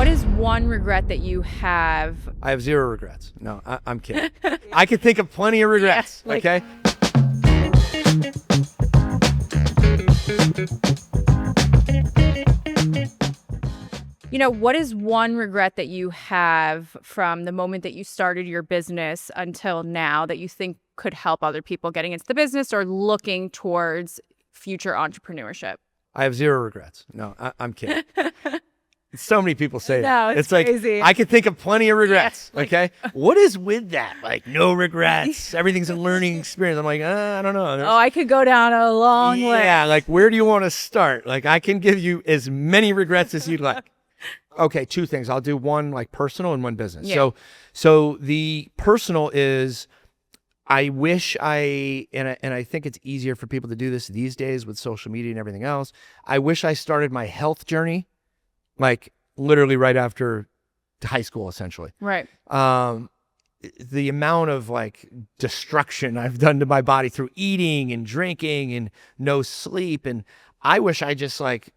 is one regret that you have? I have zero regrets. No, I'm kidding. I could think of plenty of regrets. Yeah, Okay. What is one regret that you have from the moment that you started your business until now that you think could help other people getting into the business or looking towards future entrepreneurship? I have zero regrets. No, I'm kidding. So many people say No, that. it's like, crazy. I could think of plenty of regrets. Yeah, Okay. What is with that? Like, no regrets. Everything's a learning experience. I'm like, I don't know. Oh, I could go down a long list. Yeah. Like, where do you want to start? Like, I can give you as many regrets as you'd like. Okay. Two things. I'll do one like personal and one business. Yeah. So the personal is, I wish and I think it's easier for people to do this these days with social media and everything else. I wish I started my health journey like literally right after high school, essentially. Right. The amount of like destruction I've done to my body through eating and drinking and no sleep. And I wish I just like,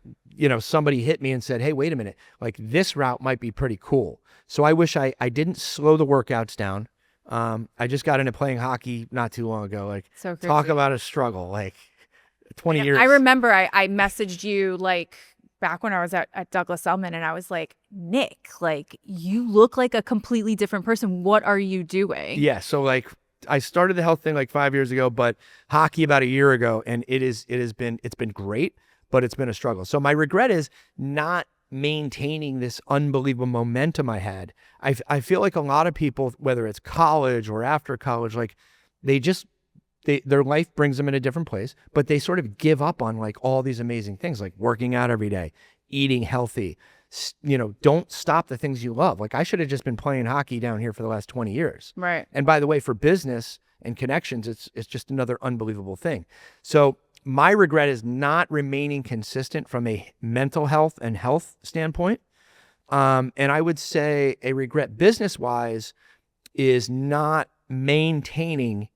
somebody hit me and said, hey, wait a minute, like this route might be pretty cool. So I wish I didn't slow the workouts down. I just got into playing hockey not too long ago. Like, So crazy. talk about a struggle, like 20 years. I remember I messaged you like back when I was at Douglas Elliman, and I was like, Nick, like you look like a completely different person. What are you doing? Yeah. So like I started the health thing like 5 years ago, but hockey about a year ago. And it's been great, but it's been a struggle. So my regret is not maintaining this unbelievable momentum I had. I feel like a lot of people, whether it's college or after college, like their life brings them in a different place, but they sort of give up on like all these amazing things, like working out every day, eating healthy, don't stop the things you love. Like I should have just been playing hockey down here for the last 20 years. Right. And by the way, for business and connections, it's just another unbelievable thing. So my regret is not remaining consistent from a mental health and health standpoint. And I would say a regret business-wise is not maintaining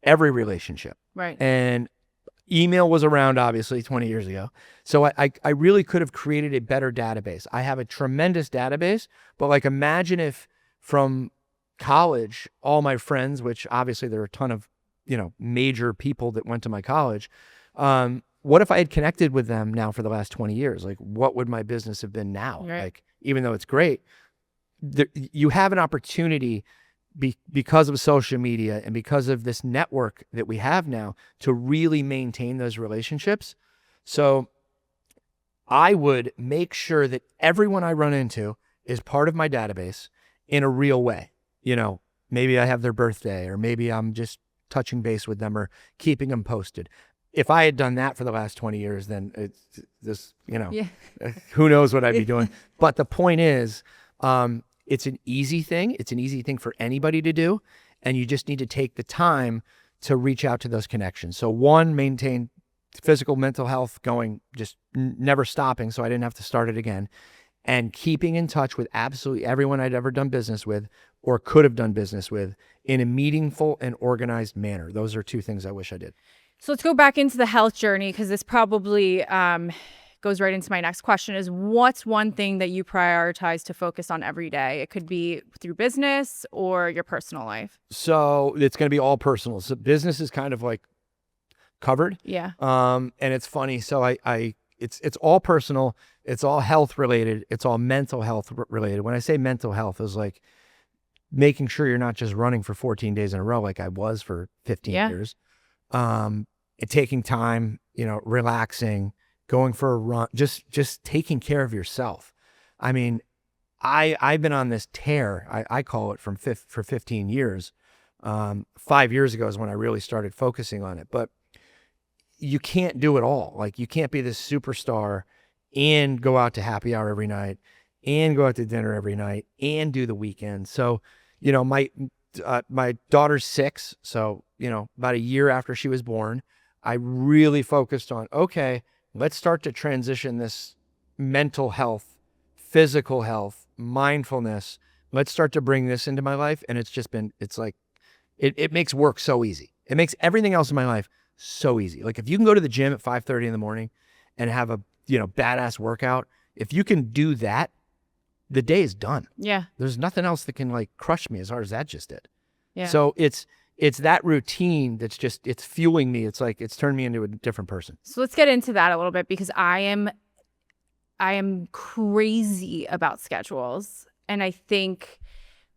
every relationship. Right. And email was around, obviously, 20 years ago. So I really could have created a better database. I have a tremendous database, but like imagine if from college, all my friends, which obviously there are a ton of, major people that went to my college. What if I had connected with them now for the last 20 years? Like, what would my business have been now? Right. Like, even though it's great, you have an opportunity because of social media and because of this network that we have now to really maintain those relationships. So I would make sure that everyone I run into is part of my database in a real way. Maybe I have their birthday, or maybe I'm just touching base with them or keeping them posted. If I had done that for the last 20 years, then it's this, Yeah. who knows what I'd be doing. But the point is, it's an easy thing. It's an easy thing for anybody to do. And you just need to take the time to reach out to those connections. So one, maintain physical, mental health going, just never stopping. So I didn't have to start it again. And keeping in touch with absolutely everyone I'd ever done business with or could have done business with in a meaningful and organized manner. Those are two things I wish I did. So let's go back into the health journey, because this probably goes right into my next question is, what's one thing that you prioritize to focus on every day? It could be through business or your personal life. So it's going to be all personal. So business is kind of like covered. Yeah. And it's funny. So it's all personal. It's all health related. It's all mental health related. When I say mental health, it's like making sure you're not just running for 14 days in a row like I was for 15 years. Taking time, relaxing, going for a run, just taking care of yourself. I mean, I've been on this tear, I call it, for 15 years. 5 years ago is when I really started focusing on it. But you can't do it all. Like, you can't be this superstar and go out to happy hour every night and go out to dinner every night and do the weekend. So, my daughter's 6. So, about a year after she was born, I really focused on, okay, let's start to transition this mental health, physical health, mindfulness. Let's start to bring this into my life. And it makes work so easy. It makes everything else in my life so easy. Like, if you can go to the gym at 5:30 in the morning and have a, badass workout, if you can do that the day is done. Yeah. There's nothing else that can like crush me as hard as that just did. Yeah. So it's that routine that's just, it's fueling me. It's like, it's turned me into a different person. So let's get into that a little bit, because I am crazy about schedules. And I think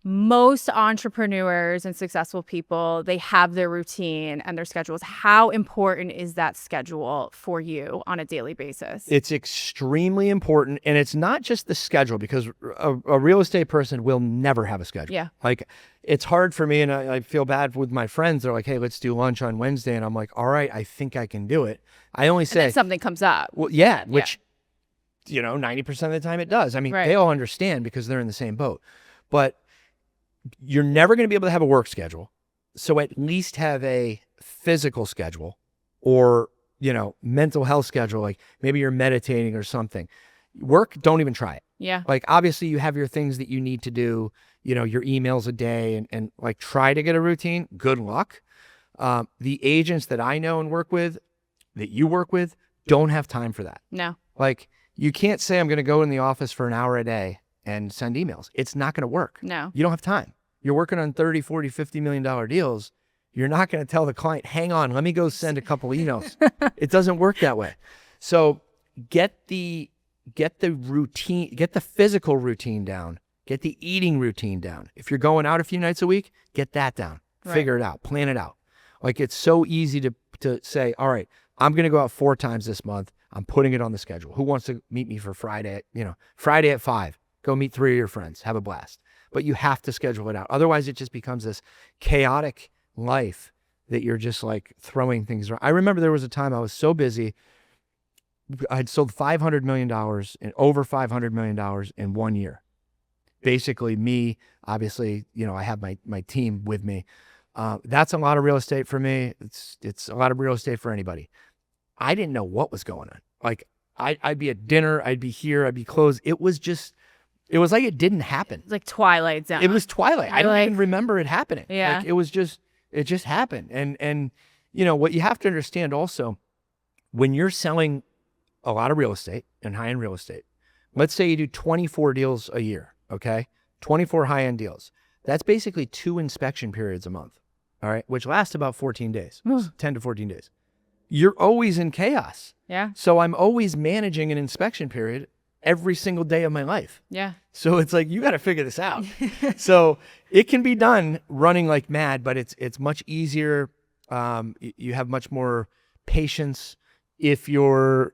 most entrepreneurs and successful people, they have their routine and their schedules. How important is that schedule for you on a daily basis? It's extremely important. And it's not just the schedule, because a real estate person will never have a schedule. Yeah. Like, it's hard for me, and I feel bad with my friends. They're like, hey, let's do lunch on Wednesday. And I'm like, all right, I think I can do it. I only say, and then something comes up. well, yeah, which, 90% of the time it does. I mean, Right. they all understand because they're in the same boat. But you're never going to be able to have a work schedule. So at least have a physical schedule, or, mental health schedule. Like maybe you're meditating or something. Work, don't even try it. Yeah. Like, obviously you have your things that you need to do, your emails a day, and like try to get a routine. Good luck. The agents that I know and work with, that you work with, don't have time for that. No. Like, you can't say I'm going to go in the office for an hour a day and send emails. It's not going to work. No. You don't have time. You're working on 30, 40, $50 million deals. You're not going to tell the client, hang on, let me go send a couple emails. It doesn't work that way. So get the routine, get the physical routine down, get the eating routine down. If you're going out a few nights a week, get that down. Right. Figure it out, plan it out. Like, it's so easy to say, all right, I'm going to go out 4 times this month. I'm putting it on the schedule. Who wants to meet me for Friday? Friday at 5, go meet 3 of your friends, have a blast. But you have to schedule it out. Otherwise, it just becomes this chaotic life that you're just like throwing things around. I remember there was a time I was so busy. I'd sold $500 million and over $500 million in 1 year. Basically me, obviously, I have my team with me. That's a lot of real estate for me. It's a lot of real estate for anybody. I didn't know what was going on. Like, I'd be at dinner, I'd be here, I'd be closed. It was like it didn't happen. It's like Twilight Zone. It was Twilight. I don't even remember it happening. Yeah. Like, it just happened. And what you have to understand also, when you're selling a lot of real estate and high-end real estate, let's say you do 24 deals a year, okay? 24 high-end deals. That's basically 2 inspection periods a month, all right? Which last about 14 days, 10 to 14 days. You're always in chaos. Yeah. So I'm always managing an inspection period every single day of my life. Yeah. So it's like, you got to figure this out. So it can be done running like mad, but it's much easier. You have much more patience if you're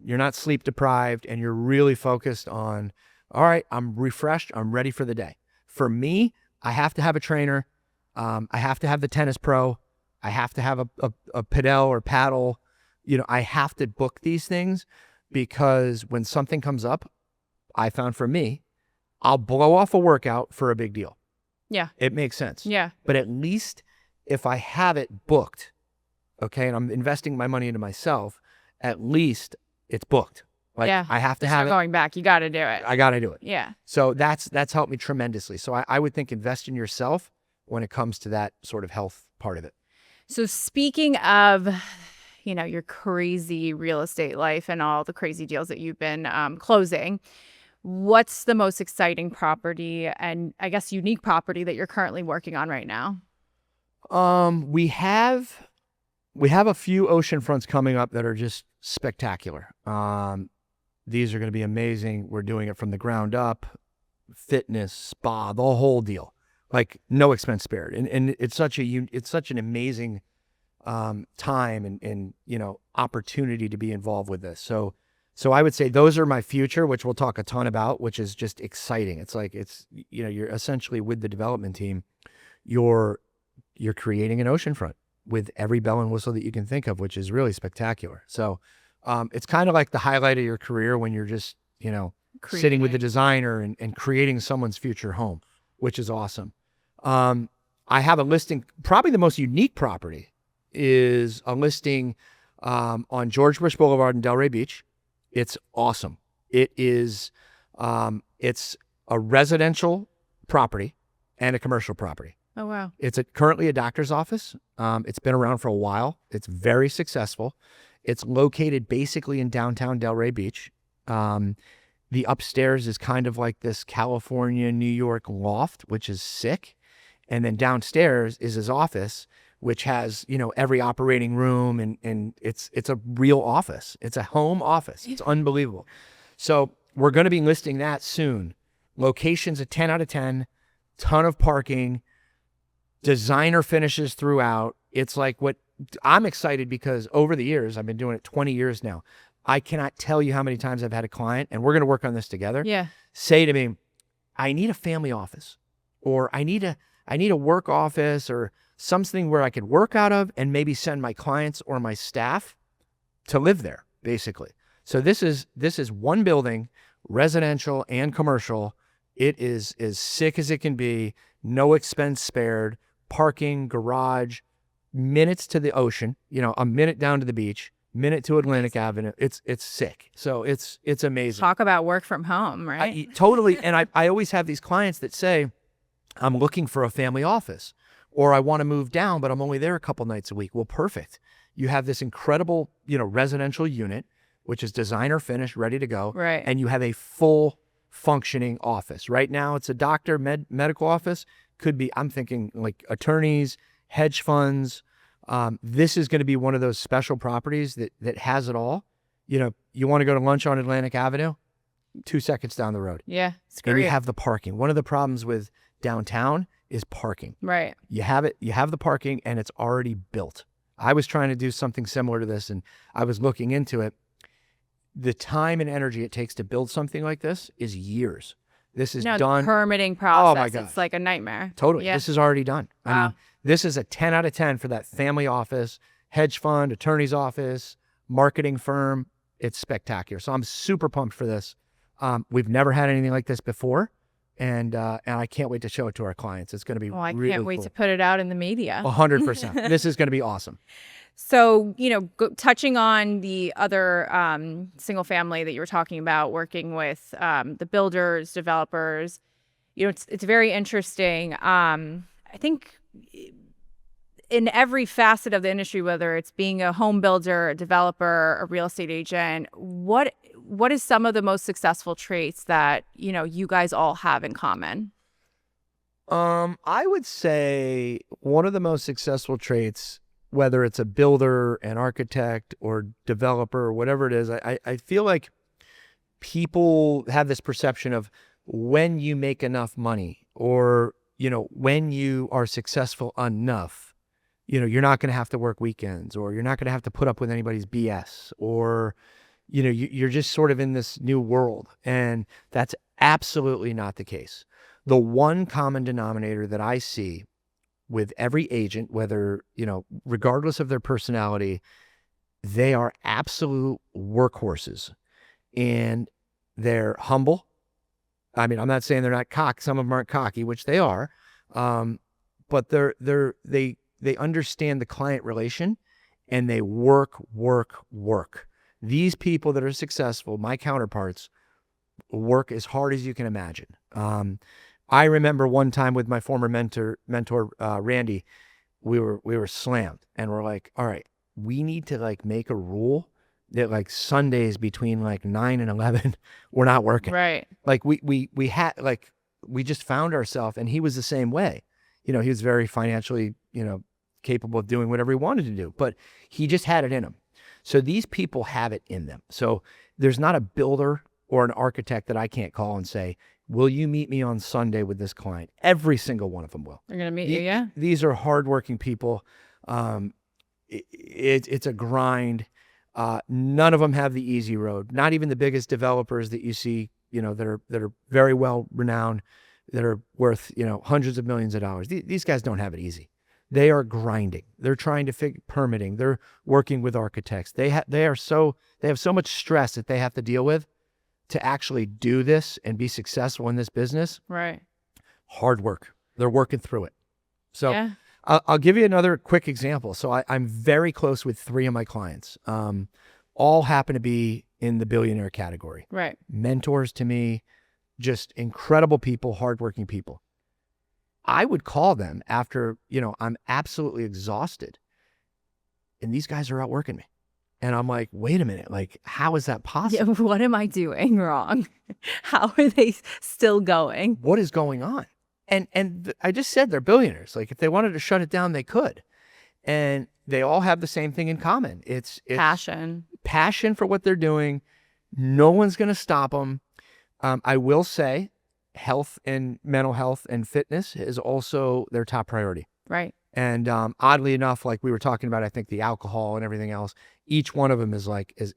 not sleep deprived and you're really focused on, all right, I'm refreshed, I'm ready for the day. For me, I have to have a trainer. I have to have the tennis pro. I have to have a pedal or paddle. I have to book these things, because when something comes up, I found for me, I'll blow off a workout for a big deal. Yeah. It makes sense. Yeah. But at least if I have it booked, okay, and I'm investing my money into myself, at least it's booked. Like, Yeah. I have to There's have no it. going back. You got to do it. I got to do it. Yeah. So that's helped me tremendously. So I would think invest in yourself when it comes to that sort of health part of it. So speaking of, your crazy real estate life and all the crazy deals that you've been closing, what's the most exciting property and I guess unique property that you're currently working on right now? We have a few oceanfronts coming up that are just spectacular. These are going to be amazing. We're doing it from the ground up, fitness, spa, the whole deal, like no expense spared. And it's such an amazing time and opportunity to be involved with this. So I would say those are my future, which we'll talk a ton about, which is just exciting. It's like, you're essentially with the development team, you're creating an oceanfront with every bell and whistle that you can think of, which is really spectacular. So it's kind of like the highlight of your career when you're just, sitting with the designer and creating someone's future home, which is awesome. I have a listing, probably the most unique property is a listing on George Bush Boulevard in Delray Beach. It's awesome. It is, it's a residential property and a commercial property. Oh, wow. It's currently a doctor's office. It's been around for a while. It's very successful. It's located basically in downtown Delray Beach. The upstairs is kind of like this California, New York loft, which is sick. And then downstairs is his office, which has, every operating room, and it's a real office. It's a home office. It's unbelievable. So we're going to be listing that soon. Location's a 10 out of 10, ton of parking, designer finishes throughout. It's like what I'm excited because over the years, I've been doing it 20 years now. I cannot tell you how many times I've had a client, and we're going to work on this together, say to me, I need a family office, or I need a work office, or something where I could work out of and maybe send my clients or my staff to live there, basically. So this is one building, residential and commercial. It is as sick as it can be, no expense spared, parking, garage, minutes to the ocean, a minute down to the beach, minute to Atlantic Avenue. It's sick. So it's amazing. Talk about work from home, right? Totally. And I always have these clients that say, I'm looking for a family office, or I want to move down, but I'm only there a couple nights a week. Well, perfect. You have this incredible, residential unit, which is designer finished, ready to go. Right. And you have a full functioning office. Right now it's a doctor, medical office. Could be, I'm thinking like attorneys, hedge funds. This is going to be one of those special properties that has it all. You want to go to lunch on Atlantic Avenue, 2 seconds down the road. Yeah, it's great. And you have the parking. One of the problems with downtown is parking. Right. You have the parking, and it's already built. I was trying to do something similar to this, and I was looking into it. The time and energy it takes to build something like this is years. This is done. The permitting process. Oh my God. It's like a nightmare. Totally. Yeah. This is already done. Wow. I mean, this is a 10 out of 10 for that family office, hedge fund, attorney's office, marketing firm. It's spectacular. So I'm super pumped for this. We've never had anything like this before. And I can't wait to show it to our clients. It's going to be I really can't wait cool. to put it out in the media. 100%. This is going to be awesome. So, touching on the other single family that you were talking about, working with the builders, developers, it's very interesting. I think in every facet of the industry, whether it's being a home builder, a developer, a real estate agent, what is some of the most successful traits that, you guys all have in common? I would say one of the most successful traits, whether it's a builder, an architect, or developer, or whatever it is, I feel like people have this perception of when you make enough money, or, when you are successful enough, you're not going to have to work weekends, or you're not going to have to put up with anybody's BS, or, you're just sort of in this new world. And that's absolutely not the case. The one common denominator that I see with every agent, whether, regardless of their personality, they are absolute workhorses, and they're humble. I mean, I'm not saying they're not cocky. Some of them aren't cocky, which they are. But they understand the client relation, and they work. These people that are successful, my counterparts, work as hard as you can imagine. I remember one time with my former mentor, Randy, we were slammed, and we're like, all right, we need to make a rule that Sundays between 9 and 11, we're not working. Right. We just found ourselves, and he was the same way. He was very financially, capable of doing whatever he wanted to do, but he just had it in him. So these people have it in them. So there's not a builder or an architect that I can't call and say, will you meet me on Sunday with this client? Every single one of them will. They're going to meet you, yeah? These are hardworking people. It's a grind. None of them have the easy road. Not even the biggest developers that you see, that are very well renowned, that are worth, hundreds of millions of dollars. These guys don't have it easy. They are grinding. They're trying to figure permitting. They're working with architects. They have so much stress that they have to deal with to actually do this and be successful in this business. Right. Hard work. They're working through it. So yeah. I'll give you another quick example. So I'm very close with 3 of my clients. All happen to be in the billionaire category. Right. Mentors to me, just incredible people, hardworking people. I would call them after, I'm absolutely exhausted, and these guys are outworking me. And I'm like, wait a minute, like, how is that Yeah, possible? what am I doing wrong? How are they still going? What is going on? And I just said they're billionaires. Like, if they wanted to shut it down, they could. And they all have the same thing in common. It's passion for what they're doing. No one's going to stop them. I will say health and mental health and fitness is also their top priority. Right. And oddly enough, like we were talking about, I think the alcohol and everything else, each one of them is like is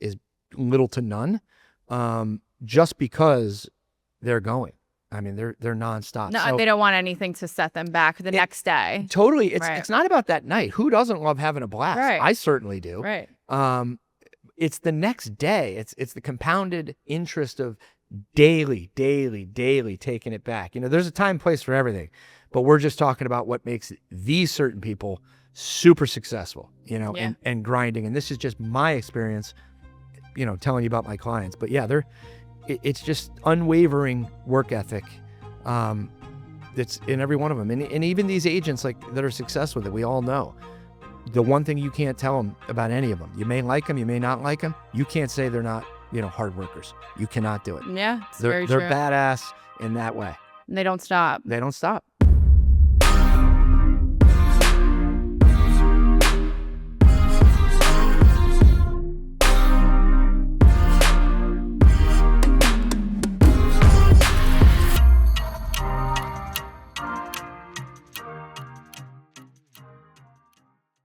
little to none, just because they're going. I mean, they're nonstop. No, So they don't want anything to set them back the next day. totally, Right. it's not about that night. Who doesn't love having a blast? Right. I certainly do. Right. It's the next day. It's the compounded interest of daily taking it back. You know, there's a time and place for everything, but we're just talking about what makes these certain people super successful, you know, Yeah. and grinding. And this is just my experience, you know, telling you about my clients. But yeah, it's just unwavering work ethic. That's in every one of them. And even these agents like that are successful that we all know, the one thing you can't tell them about any of them, you may like them, you may not like them. You can't say they're not, you know, hard workers. You cannot do it. Yeah, it's They're very true. badass in that way. And they don't stop. They don't stop.